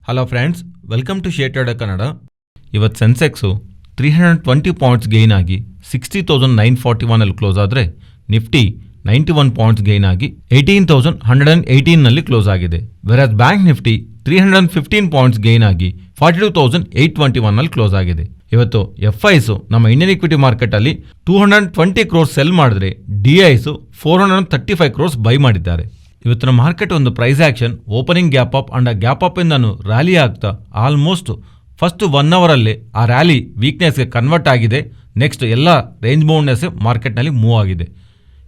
Hello friends, welcome to share trader Kannada. ಇವತ್ತು Sensex 320 points gain ಆಗಿ 60,941 close ಆದರೆ Nifty 91 points gain ಆಗಿ 18,118 close ಆಗಿದೆ. ವೆರಾಸ್ ಬ್ಯಾಂಕ್ ನಿಫ್ಟಿ 315 ಪಾಯಿಂಟ್ಸ್ ಗೈನ್ ಆಗಿ 42,821 ಕ್ಲೋಸ್ ಆಗಿದೆ. ಇವತ್ತು ಎಫ್ಐಸು ನಮ್ಮ ಇಂಡಿಯನ್ ಇಕ್ವಿಟಿ ಮಾರ್ಕೆಟಲ್ಲಿ 220 ಕ್ರೋರ್ಸ್ ಸೆಲ್ ಮಾಡಿದ್ರೆ ಡಿಐಸು 435 ಕ್ರೋರ್ಸ್ ಬೈ ಮಾಡಿದ್ದಾರೆ. ಇವತ್ತಿನ ಮಾರ್ಕೆಟ್ ಒಂದು price action, opening gap up and ಆ ಗ್ಯಾಪ್ ಅಪ್ ಇಂದನು ರ್ಯಾಲಿ ಆಗ್ತಾ ಆಲ್ಮೋಸ್ಟ್ ಫಸ್ಟ್ 1 ಅವರಲ್ಲಿ ಆ ರ್ಯಾಲಿ ವೀಕ್ನೆಸ್ಗೆ ಕನ್ವರ್ಟ್ ಆಗಿದೆ. ನೆಕ್ಸ್ಟ್ ಎಲ್ಲ ರೇಂಜ್ ಬೌಂಡ್ನೆಸ್ ಮಾರ್ಕೆಟ್ನಲ್ಲಿ ಮೂವ್ ಆಗಿದೆ.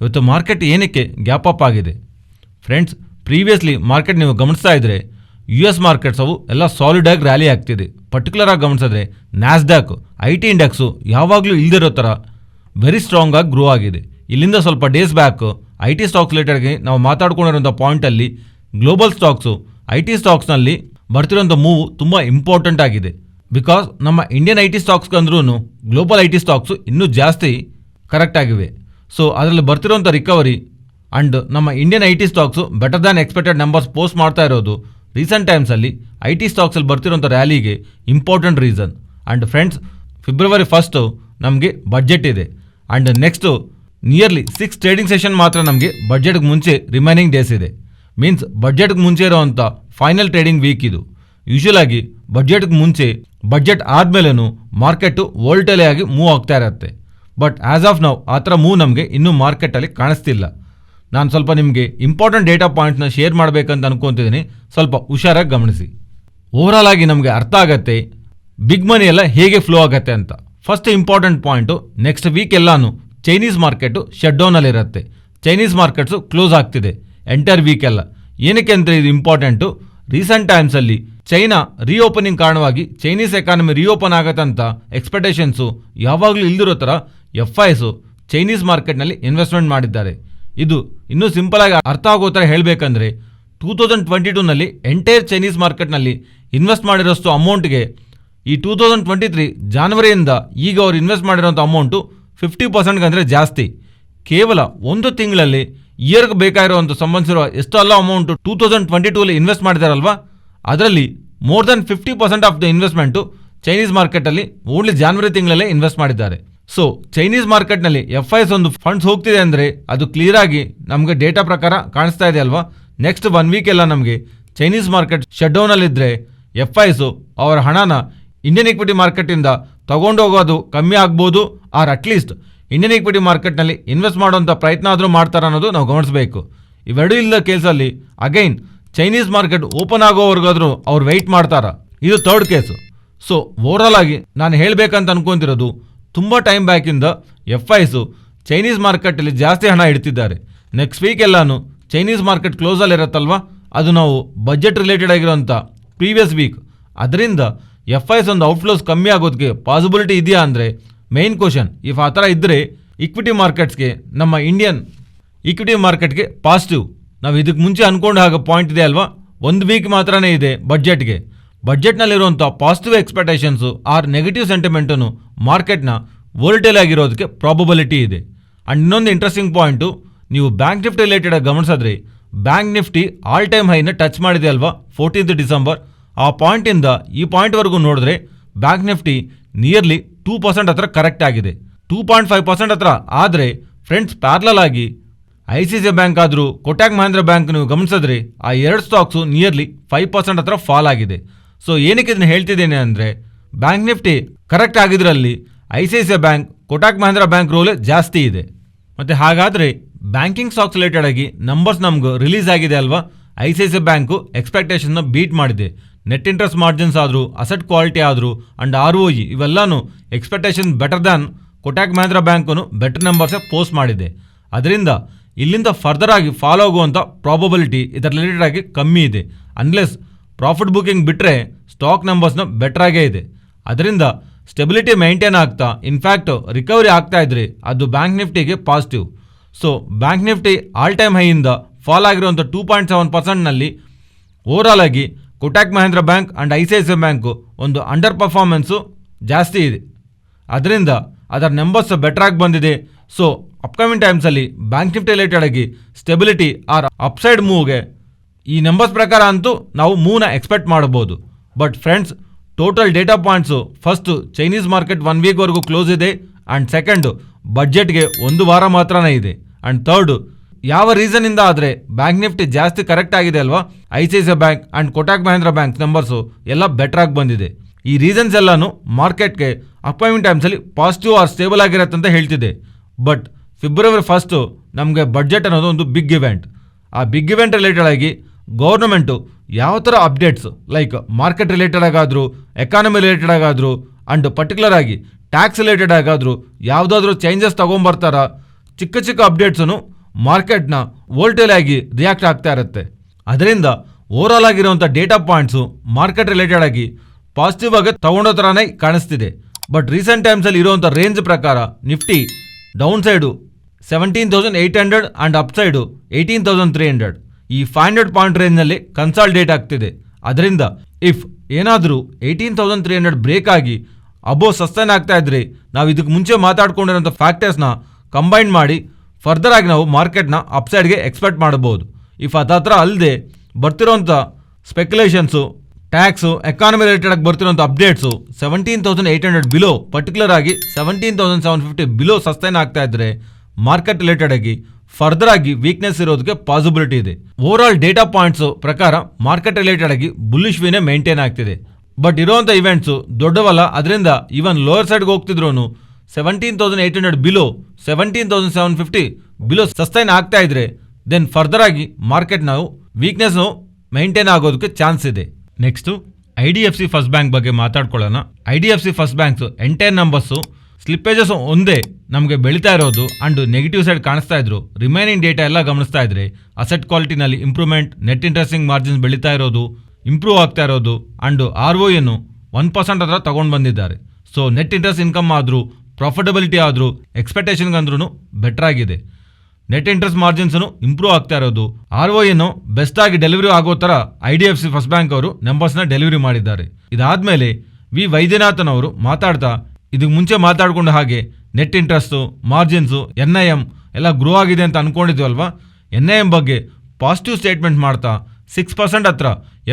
ಇವತ್ತು ಮಾರ್ಕೆಟ್ ಏನಕ್ಕೆ ಗ್ಯಾಪ್ ಅಪ್ ಆಗಿದೆ ಫ್ರೆಂಡ್ಸ್? ಪ್ರೀವಿಯಸ್ಲಿ ಮಾರ್ಕೆಟ್ ನೀವು ಗಮನಿಸ್ತಾ ಇದ್ರೆ US ಮಾರ್ಕೆಟ್ಸ್ ಅವು ಎಲ್ಲ ಸಾಲಿಡ್ ಆಗಿ ರ್ಯಾಲಿ ಆಗ್ತಿದೆ. ಪರ್ಟಿಕ್ಯುಲರ್ ಆಗಿ ಗಮನಿಸಿದ್ರೆ ನ್ಯಾಸ್ಡ್ಯಾಕ್ IT ಇಂಡೆಕ್ಸು ಯಾವಾಗಲೂ ಇಲ್ದಿರೋ ಥರ ವೆರಿ ಸ್ಟ್ರಾಂಗ್ ಆಗಿ ಗ್ರೋ ಆಗಿದೆ. ಇಲ್ಲಿಂದ ಸ್ವಲ್ಪ ಡೇಸ್ ಬ್ಯಾಕ್ IT ಸ್ಟಾಕ್ಸ್ ರಿಲೇಟೆಡ್ಗೆ ನಾವು ಮಾತಾಡ್ಕೊಂಡಿರೋಂಥ ಪಾಯಿಂಟಲ್ಲಿ ಗ್ಲೋಬಲ್ ಸ್ಟಾಕ್ಸು IT ಸ್ಟಾಕ್ಸ್ನಲ್ಲಿ ಬರ್ತಿರೋಂಥ ಮೂವ್ ತುಂಬ ಇಂಪಾರ್ಟೆಂಟ್ ಆಗಿದೆ. ಬಿಕಾಸ್ ನಮ್ಮ ಇಂಡಿಯನ್ IT ಸ್ಟಾಕ್ಸ್ಗೆ ಅಂದ್ರೂ ಗ್ಲೋಬಲ್ IT ಸ್ಟಾಕ್ಸು ಇನ್ನೂ ಜಾಸ್ತಿ ಕರೆಕ್ಟ್ ಆಗಿವೆ. ಸೊ ಅದರಲ್ಲಿ ಬರ್ತಿರೋಂಥ ರಿಕವರಿ ಆ್ಯಂಡ್ ನಮ್ಮ Indian IT stocks better than expected numbers post ಮಾಡ್ತಾ ಇರೋದು ರೀಸೆಂಟ್ ಟೈಮ್ಸಲ್ಲಿ IT ಸ್ಟಾಕ್ಸಲ್ಲಿ ಬರ್ತಿರೋಂಥ ರ್ಯಾಲಿಗೆ important reason. And friends, February 1 ನಮಗೆ ಬಡ್ಜೆಟ್ ಇದೆ. And next nearly 6 trading session ಮಾತ್ರ ನಮಗೆ ಬಡ್ಜೆಟ್ಗೆ ಮುಂಚೆ ರಿಮೈನಿಂಗ್ ಡೇಸ್ ಇದೆ. ಮೀನ್ಸ್ ಬಡ್ಜೆಟ್ಗೆ ಮುಂಚೆ ಇರೋವಂಥ ಫೈನಲ್ ಟ್ರೇಡಿಂಗ್ ವೀಕ್ ಇದು. ಯೂಶುವಲ್ ಆಗಿ ಬಡ್ಜೆಟ್ಗೆ ಮುಂಚೆ ಬಡ್ಜೆಟ್ ಆದಮೇಲೂ ಮಾರ್ಕೆಟು ವೋಲ್ಟೇಲೆ ಆಗಿ ಮೂವ್ ಆಗ್ತಾ ಇರುತ್ತೆ. ಬಟ್ ಆ್ಯಸ್ ಆಫ್ ನೌ ಆ ಥರ ಮೂವ್ ನಮಗೆ ಇನ್ನೂ ಮಾರ್ಕೆಟಲ್ಲಿ ಕಾಣಿಸ್ತಿಲ್ಲ. ನಾನು ಸ್ವಲ್ಪ ನಿಮಗೆ ಇಂಪಾರ್ಟೆಂಟ್ ಡೇಟಾ ಪಾಯಿಂಟ್ಸ್ನ ಶೇರ್ ಮಾಡಬೇಕಂತ ಅನ್ಕೊತಿದ್ದೀನಿ, ಸ್ವಲ್ಪ ಹುಷಾರಾಗಿ ಗಮನಿಸಿ. ಓವರಾಲ್ ಆಗಿ ನಮಗೆ ಅರ್ಥ ಆಗತ್ತೆ ಬಿಗ್ ಮನಿ ಎಲ್ಲ ಹೇಗೆ ಫ್ಲೋ ಆಗತ್ತೆ ಅಂತ. First important point, next week ಎಲ್ಲಾನು ಚೈನೀಸ್ ಮಾರ್ಕೆಟು ಶಟ್ ಡೌನಲ್ಲಿರುತ್ತೆ. ಚೈನೀಸ್ ಮಾರ್ಕೆಟ್ಸು ಕ್ಲೋಸ್ ಆಗ್ತಿದೆ ಎಂಟೈರ್ ವೀಕ್ ಎಲ್ಲ. ಏನಕ್ಕೆ ಅಂದರೆ ಇದು ಇಂಪಾರ್ಟೆಂಟು, ರೀಸೆಂಟ್ ಟೈಮ್ಸಲ್ಲಿ ಚೈನಾ ರೀಓಪನಿಂಗ್ ಕಾರಣವಾಗಿ ಚೈನೀಸ್ ಎಕಾನಮಿ ರೀಓಪನ್ ಆಗತ್ತಂತ ಎಕ್ಸ್ಪೆಕ್ಟೇಷನ್ಸು ಯಾವಾಗಲೂ ಇಲ್ದಿರೋ ಥರ ಎಫ್ಐಸು ಚೈನೀಸ್ ಮಾರ್ಕೆಟ್ನಲ್ಲಿ ಇನ್ವೆಸ್ಟ್ಮೆಂಟ್ ಮಾಡಿದ್ದಾರೆ. ಇದು ಇನ್ನೂ ಸಿಂಪಲಾಗಿ ಅರ್ಥ ಆಗೋ ಥರ ಹೇಳಬೇಕಂದ್ರೆ 2022ನಲ್ಲಿ ಎಂಟೈರ್ ಚೈನೀಸ್ ಮಾರ್ಕೆಟ್ನಲ್ಲಿ ಇನ್ವೆಸ್ಟ್ ಮಾಡಿರೋಷ್ಟು ಅಮೌಂಟ್ಗೆ ಈ 2023 ಜಾನ್ವರಿಯಿಂದ ಈಗ ಅವ್ರು ಇನ್ವೆಸ್ಟ್ ಮಾಡಿರೋಂಥ ಅಮೌಂಟು 50% ಅಂದರೆ ಜಾಸ್ತಿ. ಕೇವಲ ಒಂದು ತಿಂಗಳಲ್ಲಿ ಇಯರ್ಗೆ ಬೇಕಾಗಿರೋಂಥ ಸಂಬಂಧಿಸಿರೋ ಎಷ್ಟೆಲ್ಲ ಅಮೌಂಟು 2022ಅಲ್ಲಿ ಇನ್ವೆಸ್ಟ್ ಮಾಡಿದಾರಲ್ವಾ, ಅದರಲ್ಲಿ more than 50% of the investment Chinese ಮಾರ್ಕೆಟಲ್ಲಿ ಓನ್ಲಿ ಜಾನ್ವರಿ ತಿಂಗಳಲ್ಲೇ ಇನ್ವೆಸ್ಟ್ ಮಾಡಿದ್ದಾರೆ. ಸೊ ಚೈನೀಸ್ ಮಾರ್ಕೆಟ್ನಲ್ಲಿ ಎಫ್ಐಸ್ ಒಂದು ಫಂಡ್ಸ್ ಹೋಗ್ತಿದೆ ಅಂದರೆ ಅದು ಕ್ಲಿಯರ್ ಆಗಿ ನಮಗೆ ಡೇಟಾ ಪ್ರಕಾರ ಕಾಣಿಸ್ತಾ ಇದೆ ಅಲ್ವಾ. ನೆಕ್ಸ್ಟ್ 1 ವೀಕ್ ಎಲ್ಲ ನಮಗೆ ಚೈನೀಸ್ ಮಾರ್ಕೆಟ್ ಶಟ್ ಡೌನಲ್ಲಿದ್ದರೆ ಎಫ್ಐಸು ಅವರ ಹಣನ ಇಂಡಿಯನ್ ಇಕ್ವಿಟಿ ಮಾರ್ಕೆಟಿಂದ ತಗೊಂಡು ಹೋಗೋದು ಕಮ್ಮಿ ಆಗ್ಬೋದು, ಆರ್ ಅಟ್ಲೀಸ್ಟ್ ಇಂಡಿಯನ್ ಇಕ್ವಿಟಿ ಮಾರ್ಕೆಟ್ನಲ್ಲಿ ಇನ್ವೆಸ್ಟ್ ಮಾಡೋಂಥ ಪ್ರಯತ್ನ ಆದರೂ ಮಾಡ್ತಾರೆ ಅನ್ನೋದು ನಾವು ಗಮನಿಸಬೇಕು. ಇವೆರಡೂ ಇಲ್ಲದ ಕೇಸಲ್ಲಿ ಅಗೈನ್ ಚೈನೀಸ್ ಮಾರ್ಕೆಟ್ ಓಪನ್ ಆಗೋವರೆಗಾದ್ರೂ ಅವ್ರು ವೆಯ್ಟ್ ಮಾಡ್ತಾರ, ಇದು ಥರ್ಡ್ ಕೇಸು. ಸೊ ಓವರಾಲ್ ಆಗಿ ನಾನು ಹೇಳಬೇಕಂತ ಅನ್ಕೊತಿರೋದು, ತುಂಬ ಟೈಮ್ ಬ್ಯಾಕಿಂದ ಎಫ್ಐಸು ಚೈನೀಸ್ ಮಾರ್ಕೆಟಲ್ಲಿ ಜಾಸ್ತಿ ಹಣ ಇಡ್ತಿದ್ದಾರೆ. ನೆಕ್ಸ್ಟ್ ವೀಕ್ ಎಲ್ಲಾನು ಚೈನೀಸ್ ಮಾರ್ಕೆಟ್ ಕ್ಲೋಸಲ್ಲಿರುತ್ತಲ್ವ, ಅದು ನಾವು ಬಜೆಟ್ ರಿಲೇಟೆಡ್ ಆಗಿರೋಂಥ ಪ್ರೀವಿಯಸ್ ವೀಕ್, ಅದರಿಂದ ಎಫ್ಐಸ್ ಒಂದು ಔಟ್ಫ್ಲೋಸ್ ಕಮ್ಮಿ ಆಗೋದಕ್ಕೆ ಪಾಸಿಬಿಲಿಟಿ ಇದೆಯಾ ಅಂದರೆ ಮೇನ್ ಕ್ವಶನ್. ಇಫ್ ಆ ಥರ ಇದ್ದರೆ ಇಕ್ವಿಟಿ ಮಾರ್ಕೆಟ್ಸ್ಗೆ, ನಮ್ಮ ಇಂಡಿಯನ್ ಇಕ್ವಿಟಿ ಮಾರ್ಕೆಟ್ಗೆ ಪಾಸಿಟಿವ್. ನಾವು ಇದಕ್ಕೆ ಮುಂಚೆ ಅಂದ್ಕೊಂಡು ಹಾಗೆ ಪಾಯಿಂಟ್ ಇದೆ ಅಲ್ವಾ, 1 ವೀಕ್ ಮಾತ್ರನೇ ಇದೆ ಬಡ್ಜೆಟ್ಗೆ. ಬಡ್ಜೆಟ್ನಲ್ಲಿರುವಂಥ ಪಾಸಿಟಿವ್ ಎಕ್ಸ್ಪೆಕ್ಟೇಷನ್ಸು ಆರ್ ನೆಗೆಟಿವ್ ಸೆಂಟಿಮೆಂಟನ್ನು ಮಾರ್ಕೆಟ್ನ ವೋಲ್ಟೇಲ್ ಆಗಿರೋದಕ್ಕೆ ಪ್ರಾಬಬಿಲಿಟಿ ಇದೆ. ಆ್ಯಂಡ್ ಇನ್ನೊಂದು ಇಂಟ್ರೆಸ್ಟಿಂಗ್ ಪಾಯಿಂಟು, ನೀವು ಬ್ಯಾಂಕ್ ನಿಫ್ಟಿ ರಿಲೇಟೆಡ್ ಗಮನಿಸಿದ್ರೆ ಬ್ಯಾಂಕ್ ನಿಫ್ಟಿ ಆಲ್ ಟೈಮ್ ಹೈನ ಟಚ್ ಮಾಡಿದೆ ಅಲ್ವಾ 14th ಡಿಸೆಂಬರ್. ಆ ಪಾಯಿಂಟಿಂದ ಈ ಪಾಯಿಂಟ್ವರೆಗೂ ನೋಡಿದ್ರೆ ಬ್ಯಾಂಕ್ ನಿಫ್ಟಿ ನಿಯರ್ಲಿ 2% ಹತ್ರ ಕರೆಕ್ಟ್ ಆಗಿದೆ. 2.5% ಹತ್ರ ಆದರೆ ಫ್ರೆಂಡ್ಸ್, ಪ್ಯಾರಲಲ್ ಆಗಿ ICICI ಬ್ಯಾಂಕ್ ಆದರೂ ಕೋಟಕ್ ಮಹೀಂದ್ರ ಬ್ಯಾಂಕ್ ನೀವು ಗಮನಿಸಿದ್ರೆ ಆ 2 ಸ್ಟಾಕ್ಸು ನಿಯರ್ಲಿ 5% ಹತ್ರ ಫಾಲ್ ಆಗಿದೆ. ಸೊ ಏನಕ್ಕೆ ಇದನ್ನು ಹೇಳ್ತಿದ್ದೇನೆ ಅಂದರೆ, ಬ್ಯಾಂಕ್ ನಿಫ್ಟಿ ಕರೆಕ್ಟ್ ಆಗಿದ್ರಲ್ಲಿ ICICI bank, Kotak Mahindra bank role ಜಾಸ್ತಿ ಇದೆ. ಮತ್ತು ಹಾಗಾದರೆ ಬ್ಯಾಂಕಿಂಗ್ ಸ್ಟಾಕ್ಸ್ ರಿಲೇಟೆಡ್ ಆಗಿ ನಂಬರ್ಸ್ ನಮ್ಗೆ ರಿಲೀಸ್ ಆಗಿದೆ ಅಲ್ವಾ. ICICI ಬ್ಯಾಂಕು ಎಕ್ಸ್ಪೆಕ್ಟೇಷನ್ನ ಬೀಟ್ ಮಾಡಿದೆ. ನೆಟ್ ಇಂಟ್ರೆಸ್ಟ್ ಮಾರ್ಜಿನ್ಸ್ ಆದರೂ, ಅಸೆಟ್ ಕ್ವಾಲಿಟಿ ಆದರೂ ಆ್ಯಂಡ್ ROE ಇವೆಲ್ಲನೂ expectation better than Kotak Mahindra bank better ನಂಬರ್ಸೇ ಪೋಸ್ಟ್ ಮಾಡಿದೆ. ಅದರಿಂದ ಇಲ್ಲಿಂದ ಫರ್ದರ್ ಆಗಿ ಫಾಲೋ ಆಗುವಂಥ ಪ್ರಾಬಬಿಲಿಟಿ ಇದರ ರಿಲೇಟೆಡ್ ಆಗಿ ಕಮ್ಮಿ ಇದೆ. ಅನ್ಲೆಸ್ ಪ್ರಾಫಿಟ್ ಬುಕಿಂಗ್ ಬಿಟ್ಟರೆ ಸ್ಟಾಕ್ ನಂಬರ್ಸ್ನ ಬೆಟ್ರಾಗೇ ಇದೆ. ಅದರಿಂದ ಸ್ಟೆಬಿಲಿಟಿ ಮೇಂಟೈನ್ ಆಗ್ತಾ, ಇನ್ಫ್ಯಾಕ್ಟ್ ರಿಕವರಿ ಆಗ್ತಾ ಇದ್ರೆ ಅದು ಬ್ಯಾಂಕ್ ನಿಫ್ಟಿಗೆ positive. So Bank Nifty all time ಹೈಯಿಂದ ಫಾಲ್ ಆಗಿರುವಂಥ 2.7%ನಲ್ಲಿ ಓವರಾಲ್ ಆಗಿ Kotak Mahindra bank and ICICI bank ಒಂದು ಅಂಡರ್ ಪರ್ಫಾರ್ಮೆನ್ಸು ಜಾಸ್ತಿ ಇದೆ. ಅದರಿಂದ ಅದರ ನಂಬರ್ಸ್ ಬೆಟ್ರಾಗಿ ಬಂದಿದೆ. ಸೊ ಅಪ್ಕಮಿಂಗ್ ಟೈಮ್ಸಲ್ಲಿ ಬ್ಯಾಂಕ್ ನಿಫ್ಟಿ ರಿಲೇಟೆಡ್ ಆಗಿ ಸ್ಟೆಬಿಲಿಟಿ ಆರ್ ಅಪ್ಸೈಡ್ ಮೂವ್ಗೆ ಈ ನಂಬರ್ಸ್ ಪ್ರಕಾರ ಅಂತೂ ನಾವು ಮೂವ್ನ ಎಕ್ಸ್ಪೆಕ್ಟ್ ಮಾಡ್ಬೋದು. But friends, total data points first Chinese market 1 ವೀಕ್ವರೆಗೂ ಕ್ಲೋಸ್ ಇದೆ, ಆ್ಯಂಡ್ ಸೆಕೆಂಡು ಬಡ್ಜೆಟ್ಗೆ 1 ವಾರ ಮಾತ್ರನೇ ಇದೆ, ಆ್ಯಂಡ್ ಥರ್ಡು ಯಾವ ರೀಸನಿಂದ ಆದರೆ ಬ್ಯಾಂಕ್ ನಿಫ್ಟಿ ಜಾಸ್ತಿ ಕರೆಕ್ಟ್ ಆಗಿದೆ ಅಲ್ವಾ, ICICI bank and Kotak Mahindra bank numbers ಎಲ್ಲ ಬೆಟ್ರಾಗಿ ಬಂದಿದೆ. ಈ ರೀಸನ್ಸ್ ಎಲ್ಲನೂ ಮಾರ್ಕೆಟ್ಗೆ ಅಪ್ಕಮಿಂಗ್ ಟೈಮ್ಸಲ್ಲಿ ಪಾಸಿಟಿವ್ ಆರ್ ಸ್ಟೇಬಲ್ ಆಗಿರುತ್ತೆ ಅಂತ ಹೇಳ್ತಿದೆ. ಬಟ್ ಫೆಬ್ರವರಿ 1 ನಮಗೆ ಬಡ್ಜೆಟ್ ಅನ್ನೋದು ಒಂದು ಬಿಗ್ ಇವೆಂಟ್. ಆ ಬಿಗ್ ಇವೆಂಟ್ ರಿಲೇಟೆಡ್ ಆಗಿ ಗೌರ್ಮೆಂಟು ಯಾವ ಥರ ಅಪ್ಡೇಟ್ಸ್ ಲೈಕ್ ಮಾರ್ಕೆಟ್ ರಿಲೇಟೆಡ್ ಆಗಾದರೂ, ಎಕಾನಮಿ ರಿಲೇಟೆಡ್ ಆಗಾದರೂ, ಆ್ಯಂಡ್ ಪರ್ಟಿಕ್ಯುಲರ್ ಆಗಿ ಟ್ಯಾಕ್ಸ್ ರಿಲೇಟೆಡ್ ಆಗಾದರೂ ಯಾವುದಾದ್ರೂ ಚೇಂಜಸ್ ತೊಗೊಂಬರ್ತಾರ, ಚಿಕ್ಕ ಚಿಕ್ಕ ಅಪ್ಡೇಟ್ಸನ್ನು ಮಾರ್ಕೆಟ್ನ ವೋಲ್ಟೇಲ್ ಆಗಿ ರಿಯಾಕ್ಟ್ ಆಗ್ತಾ ಇರುತ್ತೆ. ಅದರಿಂದ ಓವರಾಲ್ ಆಗಿರುವಂಥ ಡೇಟಾ ಪಾಯಿಂಟ್ಸು ಮಾರ್ಕೆಟ್ ರಿಲೇಟೆಡ್ ಆಗಿ ಪಾಸಿಟಿವ್ ಆಗಿ ತಗೊಂಡೋ ಥರನೇ ಕಾಣಿಸ್ತಿದೆ. ಬಟ್ ರೀಸೆಂಟ್ ಟೈಮ್ಸಲ್ಲಿ ಇರುವಂಥ ರೇಂಜ್ ಪ್ರಕಾರ Nifty down side 17,800 and up side 18,300 ಈ 500 ಪಾಯಿಂಟ್ ರೇಂಜ್ನಲ್ಲಿ ಕನ್ಸಾಲ್ಡೇಟ್ ಆಗ್ತಿದೆ. ಅದರಿಂದ ಇಫ್ ಏನಾದರೂ 18,300 ಬ್ರೇಕ್ ಆಗಿ ಅಬೋವ್ ಸಸ್ಟೈನ್ ಆಗ್ತಾ ಇದ್ರೆ ನಾವು ಇದಕ್ಕೆ ಮುಂಚೆ ಮಾತಾಡ್ಕೊಂಡಿರೋಂಥ ಫ್ಯಾಕ್ಟರ್ಸ್ನ ಕಂಬೈನ್ ಮಾಡಿ ಫರ್ದರ್ ಆಗಿ ನಾವು ಮಾರ್ಕೆಟ್ನ ಅಪ್ಸೈಡ್ಗೆ ಎಕ್ಸ್ಪೆಕ್ಟ್ ಮಾಡಬಹುದು. ಇಫ್ ಅದತ್ರ ಅಲ್ಲದೆ ಬರ್ತಿರೋಂಥ ಸ್ಪೆಕ್ಯುಲೇಷನ್ಸು, ಟ್ಯಾಕ್ಸು, ಎಕಾನಮಿ ರಿಲೇಟೆಡ್ ಆಗಿ ಬರ್ತಿರೋಂಥ ಅಪ್ಡೇಟ್ಸು 17,800 ಬಿಲೋ, ಪರ್ಟಿಕ್ಯುಲರ್ ಆಗಿ 17,750 ಬಿಲೋ ಸಸ್ಟೈನ್ ಆಗ್ತಾ ಇದ್ರೆ ಮಾರ್ಕೆಟ್ ರಿಲೇಟೆಡ್ ಆಗಿ ಫರ್ದರ್ ಆಗಿ ವೀಕ್ನೆಸ್ ಇರೋದಕ್ಕೆ ಪಾಸಿಬಿಲಿಟಿ ಇದೆ. ಓವರಾಲ್ ಡೇಟಾ ಪಾಯಿಂಟ್ಸು ಪ್ರಕಾರ ಮಾರ್ಕೆಟ್ ರಿಲೇಟೆಡ್ ಆಗಿ ಬುಲ್ಲಿಶ್ ವಿನೇ ಮೇಂಟೈನ್ ಆಗ್ತಿದೆ. ಬಟ್ ಇರೋಂಥ ಇವೆಂಟ್ಸು ದೊಡ್ಡವಲ್ಲ, ಅದರಿಂದ ಈವನ್ ಲೋಯರ್ ಸೈಡ್ಗೆ ಹೋಗ್ತಿದ್ರು 17,800 ಬಿಲೋ, 17,750 ಬಿಲೋ ಸಸ್ಟೈನ್ ಆಗ್ತಾ ಇದ್ರೆ ದೆನ್ ಫರ್ದರ್ ಆಗಿ ಮಾರ್ಕೆಟ್ ನಾವು ವೀಕ್ನೆಸ್ ಮೇಂಟೈನ್ ಆಗೋದಕ್ಕೆ ಚಾನ್ಸ್ ಇದೆ. ನೆಕ್ಸ್ಟು IDFC ಫಸ್ಟ್ ಬ್ಯಾಂಕ್ ಬಗ್ಗೆ ಮಾತಾಡ್ಕೊಳ್ಳೋಣ. IDFC first banks entire numbers slippages ಒಂದೇ ನಮಗೆ ಬೆಳೀತಾ ಇರೋದು ಆ್ಯಂಡ್ ನೆಗೆಟಿವ್ ಸೈಡ್ ಕಾಣಿಸ್ತಾ ಇದ್ರು. ರಿಮೈನಿಂಗ್ ಡೇಟಾ ಎಲ್ಲ ಗಮನಿಸ್ತಾ ಇದ್ರೆ ಅಸೆಟ್ ಕ್ವಾಲಿಟಿನಲ್ಲಿ ಇಂಪ್ರೂವ್ಮೆಂಟ್, ನೆಟ್ ಇಂಟ್ರೆಸ್ಟಿಂಗ್ ಮಾರ್ಜಿನ್ಸ್ ಬೆಳೀತಾ ಇರೋದು, ಇಂಪ್ರೂವ್ ಆಗ್ತಾ ಇರೋದು, ಆ್ಯಂಡ್ ROE 1% ಹತ್ರ ತಗೊಂಡು ಬಂದಿದ್ದಾರೆ. ಸೊ ನೆಟ್ ಇಂಟ್ರೆಸ್ಟ್ ಇನ್ಕಮ್ ಆದರೂ, ಪ್ರಾಫಿಟಬಿಲಿಟಿ ಆದರೂ ಎಕ್ಸ್ಪೆಕ್ಟೇಷನ್ಗೆ ಅಂದ್ರೂ ಬೆಟರ್ ಆಗಿದೆ. ನೆಟ್ ಇಂಟ್ರೆಸ್ಟ್ ಮಾರ್ಜಿನ್ಸನ್ನು ಇಂಪ್ರೂವ್ ಆಗ್ತಾ ಇರೋದು, ROE ಬೆಸ್ಟ್ ಆಗಿ ಡೆಲಿವರಿ ಆಗೋ ಥರ IDFC ಫಸ್ಟ್ ಬ್ಯಾಂಕ್ ಅವರು ನಂಬರ್ಸ್ನ ಡೆಲಿವರಿ ಮಾಡಿದ್ದಾರೆ. ಇದಾದಮೇಲೆ ವಿ ವೈದ್ಯನಾಥನ್ ಅವರು ಮಾತಾಡ್ತಾ ಇದಕ್ಕೆ ಮುಂಚೆ ಮಾತಾಡ್ಕೊಂಡ ಹಾಗೆ ನೆಟ್ ಇಂಟ್ರೆಸ್ಟು, ಮಾರ್ಜಿನ್ಸು, NIM ಎಲ್ಲ ಗ್ರೋ ಆಗಿದೆ ಅಂತ ಅಂದ್ಕೊಂಡಿದ್ವಲ್ವಾ, NIM ಬಗ್ಗೆ ಪಾಸಿಟಿವ್ ಸ್ಟೇಟ್ಮೆಂಟ್ ಮಾಡ್ತಾ 6% ಹತ್ರ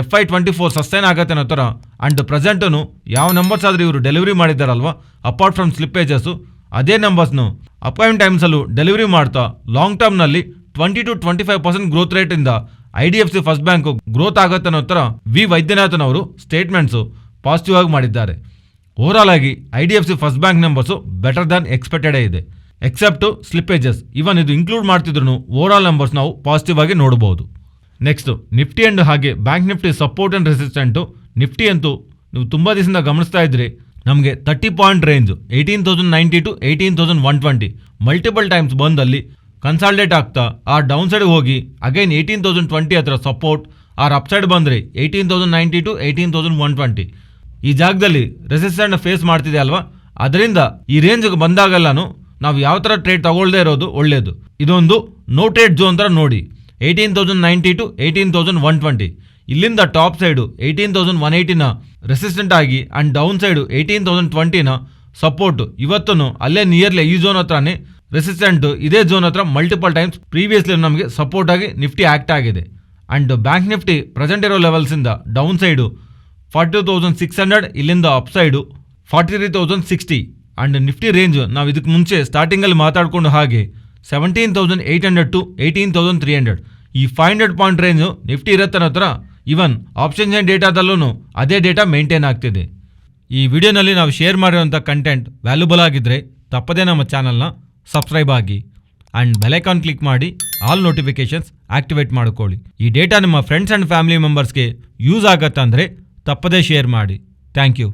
FY24 ಸಸ್ಟೈನ್ ಆಗತ್ತೆ ಅನ್ನೋ ಥರ, ಆ್ಯಂಡ್ ಪ್ರೆಸೆಂಟು ಯಾವ ನಂಬರ್ಸ್ ಆದರೂ ಇವರು ಡೆಲಿವರಿ ಮಾಡಿದ್ದಾರಲ್ವ ಅಪಾರ್ಟ್ ಫ್ರಮ್ ಸ್ಲಿಪ್ಪೇಜಸ್ಸು, ಅದೇ ನಂಬರ್ಸ್ನು ಅಪ್ಕಮಿಂಗ್ ಟೈಮ್ಸಲ್ಲೂ ಡೆಲಿವರಿ ಮಾಡ್ತಾ ಲಾಂಗ್ ಟರ್ಮ್ನಲ್ಲಿ 20 to 25% ಗ್ರೋತ್ ರೇಟಿಂದ IDFC ಫಸ್ಟ್ ಬ್ಯಾಂಕು ಗ್ರೋತ್ ಆಗುತ್ತೆ ಅನ್ನೋ ಥರ ವಿ ವೈದ್ಯನಾಥನ್ ಅವರು ಸ್ಟೇಟ್ಮೆಂಟ್ಸು ಪಾಸಿಟಿವ್ ಆಗಿ ಮಾಡಿದ್ದಾರೆ. ಓವರಾಲ್ ಆಗಿ IDFC first bank numbers better than ಎಕ್ಸ್ಪೆಕ್ಟೆಡೇ ಇದೆ, ಎಕ್ಸೆಪ್ಟ್ ಸ್ಲಿಪ್ಪೇಜಸ್. ಇವನ್ ಇದು ಇನ್ಕ್ಲೂಡ್ ಮಾಡ್ತಿದ್ರು ಓವರಾಲ್ ನಂಬರ್ಸ್ ನಾವು ಪಾಸಿಟಿವ್ ಆಗಿ ನೋಡಬಹುದು. ನೆಕ್ಸ್ಟು ನಿಫ್ಟಿ ಅಂಡ್ ಹಾಗೆ bank Nifty support and resistant. Nifty ಅಂತೂ ನೀವು ತುಂಬ ದಿವಸದಿಂದ ಗಮನಿಸ್ತಾ ಇದ್ರಿ, ನಮಗೆ 30 point range 18,090 to 18,120 multiple times ಬಂದಲ್ಲಿ ಕನ್ಸಾಲ್ಡೇಟ್ ಆಗ್ತಾ ಆ ಡೌನ್ ಸೈಡ್ಗೆ ಹೋಗಿ ಅಗೈನ್ 18,020 ಹತ್ರ ಸಪೋರ್ಟ್, ಆರ್ ಅಪ್ ಸೈಡ್ ಬಂದರೆ 18,090 to 18,120 ಈ ಜಾಗದಲ್ಲಿ ರೆಸಿಸ್ಟೆಂಟ್ ಫೇಸ್ ಮಾಡ್ತಿದೆ ಅಲ್ವಾ. ಅದರಿಂದ ಈ ರೇಂಜ್ಗೆ ಬಂದಾಗೆಲ್ಲನೂ ನಾವು ಯಾವ ಥರ ಟ್ರೇಡ್ ತಗೊಳ್ಳದೇ ಇರೋದು ಒಳ್ಳೆಯದು. ಇದೊಂದು ನೋ ಟ್ರೇಡ್ ಝೋನ್ ಥರ ನೋಡಿ, 18,090 to 18,120 ಇಲ್ಲಿಂದ ಟಾಪ್ ಸೈಡು 18,180ನ ರೆಸಿಸ್ಟೆಂಟ್ ಆಗಿ ಆ್ಯಂಡ್ ಡೌನ್ ಸೈಡು 18,020ನ ಸಪೋರ್ಟು. ಇವತ್ತೂ ಅಲ್ಲೇ ನಿಯರ್ಲಿ ಈ ಝೋನ್ ಹತ್ರನೇ ರೆಸಿಸ್ಟೆಂಟು, ಇದೇ ಝೋನ್ ಹತ್ರ ಮಲ್ಟಿಪಲ್ ಟೈಮ್ಸ್ ಪ್ರೀವಿಯಸ್ಲಿ ನಮಗೆ ಸಪೋರ್ಟ್ ಆಗಿ ನಿಫ್ಟಿ ಆ್ಯಕ್ಟ್ ಆಗಿದೆ. ಆ್ಯಂಡ್ ಬ್ಯಾಂಕ್ ನಿಫ್ಟಿ ಪ್ರೆಸೆಂಟ್ ಇರೋ ಲೆವೆಲ್ಸಿಂದ ಡೌನ್ ಸೈಡು 42,600, ಇಲ್ಲಿಂದ up side 43,060 and Nifty range ನಾವು ಇದಕ್ಕೆ ಮುಂಚೆ ಸ್ಟಾರ್ಟಿಂಗಲ್ಲಿ ಮಾತಾಡ್ಕೊಂಡು ಹಾಗೆ 17,800 to 18,300 ಈ 500 ಪಾಯಿಂಟ್ ರೇಂಜು ನಿಫ್ಟಿ ಇರುತ್ತೆ ಅನ್ನೋ ಥರ ಇವನ್ ಆಪ್ಷನ್ ಚೈನ್ ಡೇಟಾದಲ್ಲೂ ಅದೇ ಡೇಟಾ ಮೇಂಟೈನ್ ಆಗ್ತಿದೆ. ಈ ವಿಡಿಯೋನಲ್ಲಿ ನಾವು ಶೇರ್ ಮಾಡಿರೋಂಥ ಕಂಟೆಂಟ್ ವ್ಯಾಲ್ಯೂಬಲ್ ಆಗಿದ್ದರೆ ತಪ್ಪದೇ ನಮ್ಮ ಚಾನಲ್ನ ಸಬ್ಸ್ಕ್ರೈಬ್ ಆಗಿ ಆ್ಯಂಡ್ ಬೆಲೈಕಾನ್ ಕ್ಲಿಕ್ ಮಾಡಿ ಆಲ್ ನೋಟಿಫಿಕೇಷನ್ಸ್ ಆಕ್ಟಿವೇಟ್ ಮಾಡ್ಕೊಳ್ಳಿ. ಈ ಡೇಟಾ ನಿಮ್ಮ ಫ್ರೆಂಡ್ಸ್ ಆ್ಯಂಡ್ ಫ್ಯಾಮಿಲಿ ಮೆಂಬರ್ಸ್ಗೆ ಯೂಸ್ ಆಗತ್ತಂದರೆ ತಪ್ಪದೇ ಶೇರ್ ಮಾಡಿ. Thank you.